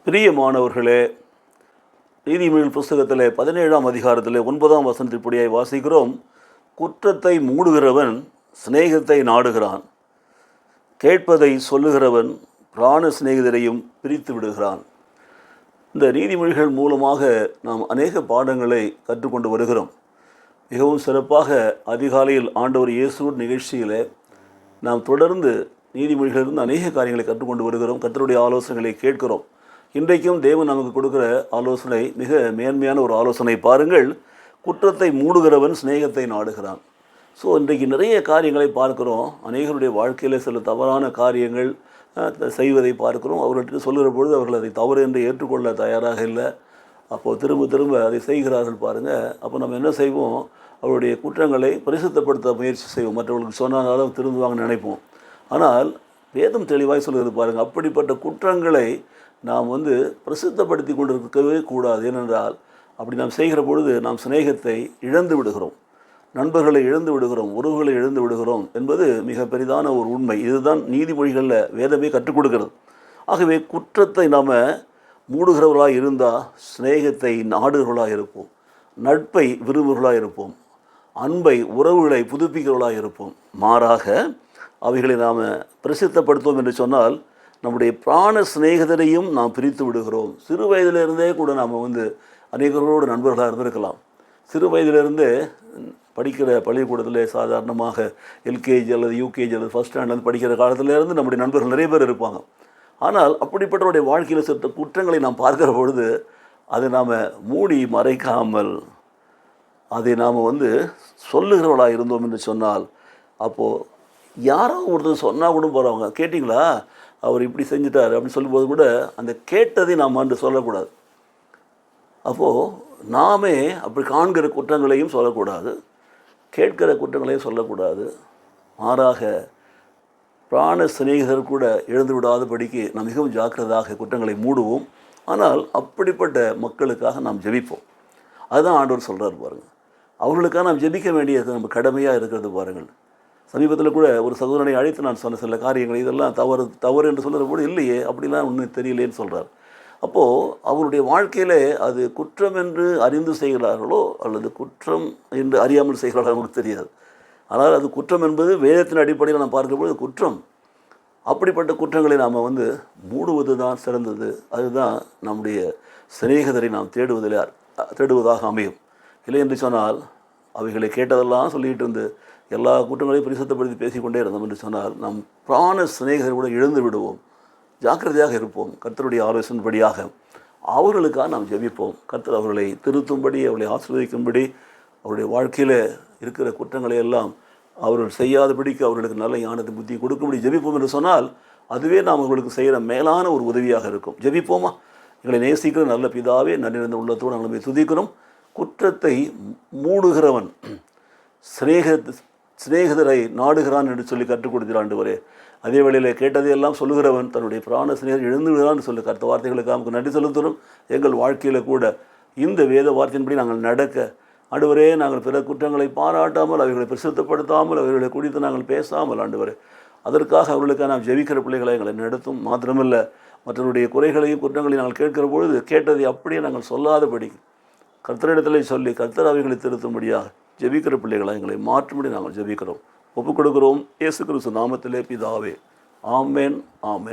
பிரியமானவர்களே, நீதிமொழிகள் புஸ்தகத்தில் 17ஆம் அதிகாரத்தில் 9ஆம் வசனத்தின்படியாய் வாசிக்கிறோம். குற்றத்தை மூடுகிறவன் சிநேகத்தை நாடுகிறான், கேட்பதை சொல்லுகிறவன் பிராண சிநேகிதரையும் பிரித்து விடுகிறான். இந்த நீதிமொழிகள் மூலமாக நாம் அநேக பாடங்களை கற்றுக்கொண்டு வருகிறோம். மிகவும் சிறப்பாக அதிகாலையில் ஆண்டவர் இயேசு நிகழ்ச்சியில் நாம் தொடர்ந்து நீதிமொழிகளிலிருந்து அநேக காரியங்களை கற்றுக்கொண்டு வருகிறோம். கர்த்தருடைய ஆலோசனைகளை கேட்கிறோம். இன்றைக்கும் தேவன் நமக்கு கொடுக்குற ஆலோசனை மிக மேன்மையான ஒரு ஆலோசனை. பாருங்கள், குற்றத்தை மூடுகிறவன் சிநேகத்தை நாடுகிறான். ஸோ இன்றைக்கு நிறைய காரியங்களை பார்க்குறோம். அநேகருடைய வாழ்க்கையில் சில தவறான காரியங்கள் செய்வதை பார்க்குறோம். அவர்கிட்ட சொல்லுகிற பொழுது அவர்கள் அதை தவறு என்று ஏற்றுக்கொள்ள தயாராக இல்லை. அப்போது திரும்ப திரும்ப அதை செய்கிறார்கள். பாருங்கள், அப்போ நம்ம என்ன செய்வோம்? அவருடைய குற்றங்களை பரிசுத்தப்படுத்த முயற்சி செய்வோம். மற்றவர்களுக்கு சொன்னாலும் திருந்துவாங்கன்னு நினைப்போம். ஆனால் வேதம் தெளிவாய் சொல்கிறது பாருங்கள், அப்படிப்பட்ட குற்றங்களை நாம் பிரசித்தப்படுத்தி கொண்டிருக்கவே கூடாது. ஏனென்றால் அப்படி நாம் செய்கிற பொழுது நாம் சிநேகத்தை இழந்து விடுகிறோம், நண்பர்களை இழந்து விடுகிறோம், உறவுகளை இழந்து விடுகிறோம் என்பது மிக பெரிதான ஒரு உண்மை. இதுதான் நீதிமொழிகளில் வேதமே கற்றுக் கொடுக்கிறது. ஆகவே குற்றத்தை நாம் மூடுகிறவர்களாக இருந்தால் சிநேகத்தை நாடுகிறவர்களாக இருப்போம், நட்பை விரும்புகிறவர்களாக இருப்போம், அன்பை உறவுகளை புதுப்பிக்கிறவர்களாக இருப்போம். மாறாக அவைகளை நாம் பிரசித்தப்படுத்துவோம் என்று சொன்னால் நம்முடைய பிராண சிநேகிதரையும் நாம் பிரித்து விடுகிறோம். சிறு வயதிலிருந்தே கூட நாம் அநேகர்களோடு நண்பர்களாக இருந்திருக்கலாம். சிறு வயதிலிருந்தே படிக்கிற பள்ளிக்கூடத்தில் சாதாரணமாக எல்கேஜி அல்லது யூகேஜி அல்லது ஃபஸ்ட் ஸ்டாண்டர்ட் படிக்கிற காலத்திலேருந்து நம்முடைய நண்பர்கள் நிறைய பேர் இருப்பாங்க. ஆனால் அப்படிப்பட்டவருடைய வாழ்க்கையில் சில குற்றங்களை நாம் பார்க்கிற பொழுது அதை நாம் மூடி மறைக்காமல் அதை நாம் சொல்லுகிறவர்களாக இருந்தோம் என்று சொன்னால், அப்போது யாரோ ஒருத்தர் சொன்னால் கூட போகிறவங்க, கேட்டிங்களா அவர் இப்படி செஞ்சுட்டார் அப்படின்னு சொல்லும்போது கூட அந்த கேட்டதை நாம் சொல்லக்கூடாது. அப்போது நாமே அப்படி காண்கிற குற்றங்களையும் சொல்லக்கூடாது, கேட்கிற குற்றங்களையும் சொல்லக்கூடாது. மாறாக பிராண சிநேகிதர் கூட எழுந்து விடாதபடிக்கு நாம் மிகவும் ஜாக்கிரதையாக குற்றங்களை மூடுவோம். ஆனால் அப்படிப்பட்ட மக்களுக்காக நாம் ஜெபிப்போம். அதுதான் ஆண்டவர் சொல்கிறார் பாருங்கள். அவர்களுக்காக நாம் ஜெபிக்க வேண்டியது நம்ம கடமையாக இருக்கிறது பாருங்கள். சமீபத்தில் கூட ஒரு சகோதரனை அழைத்து நான் சொன்ன சில காரியங்கள், இதெல்லாம் தவறு என்று சொல்கிற போது இல்லையே அப்படிலாம் ஒன்றும் தெரியலேன்னு சொல்கிறார். அப்போது அவருடைய வாழ்க்கையில் அது குற்றம் என்று அறிந்து செய்கிறார்களோ அல்லது குற்றம் என்று அறியாமல் செய்கிறார்களோ நமக்கு தெரியாது. ஆனால் அது குற்றம் என்பது வேதத்தின் அடிப்படையில் நாம் பார்க்கும்போது குற்றம். அப்படிப்பட்ட குற்றங்களை நாம் மூடுவது தான் சிறந்தது. அதுதான் நம்முடைய சிநேகிதரை நாம் தேடுவதாக அமையும். இல்லை என்று சொன்னால் அவைகளை கேட்டதெல்லாம் சொல்லிகிட்டு இருந்து எல்லா குற்றங்களையும் பரிசுத்தப்படுத்தி பேசிக்கொண்டே இருந்தோம் என்று சொன்னால் நம் பிராண சிநேகிதரை கூட இழந்து விடுவோம். ஜாக்கிரதையாக இருப்போம். கர்த்தருடைய ஆலோசனைப்படியாக அவர்களுக்காக நாம் ஜெபிப்போம். கர்த்தர் அவர்களை திருத்தும்படி, அவர்களை ஆசீர்வதிக்கும்படி, அவருடைய வாழ்க்கையில் இருக்கிற குற்றங்களை எல்லாம் அவர்கள் செய்யாதபடிக்கு அவர்களுக்கு நல்ல ஞானத்தை புத்தி கொடுக்கும்படி ஜெபிப்போம் என்று சொன்னால் அதுவே நாம் அவர்களுக்கு செய்கிற மேலான ஒரு உதவியாக இருக்கும். ஜெபிப்போமா? எங்களை நேசிக்கிற நல்ல பிதாவே, நன்றி நிறைந்த உள்ளத்தோடு நாங்கள் துதிக்கிறோம். குற்றத்தை மூடுகிறவன் சிநேகிதரை நாடுகிறான் என்று சொல்லி கற்றுக் கொடுக்கிறான் ஆண்டவரே. அதே வேளையில் கேட்டதையெல்லாம் சொல்லுகிறவன் தன்னுடைய பிராண சிநேகிதர் எழுந்து விடுகிறான்னு சொல்லி கருத்த வார்த்தைகளுக்கு நமக்கு நன்றி செலுத்துகிறோம். எங்கள் வாழ்க்கையில் கூட இந்த வேத வார்த்தையின்படி நாங்கள் நடக்க ஆண்டவரே, நாங்கள் பிற குற்றங்களை பாராட்டாமல், அவைகளை பிரசித்தப்படுத்தாமல், அவைகளை குறித்து நாங்கள் பேசாமல் ஆண்டவரே, அதற்காக அவர்களுக்காக நாம் ஜெபிக்கிற பிள்ளைகளை எங்களை நடத்தும். மாத்திரமல்ல, மற்றவருடைய குறைகளையும் குற்றங்களையும் நாங்கள் கேட்கிற பொழுது கேட்டதை அப்படியே நாங்கள் சொல்லாதபடி கர்த்தரிடத்தில் சொல்லி கர்த்தர் அவைகளை திருத்தும்படியாக ஜெபிக்கிற பிள்ளைகளை எங்களை மாற்றும்படி நாங்கள் ஜெபிக்கிறோம், ஒப்புக் கொடுக்கிறோம். இயேசு கிறிஸ்து நாமத்திலே பிதாவே, ஆமென், ஆமென்.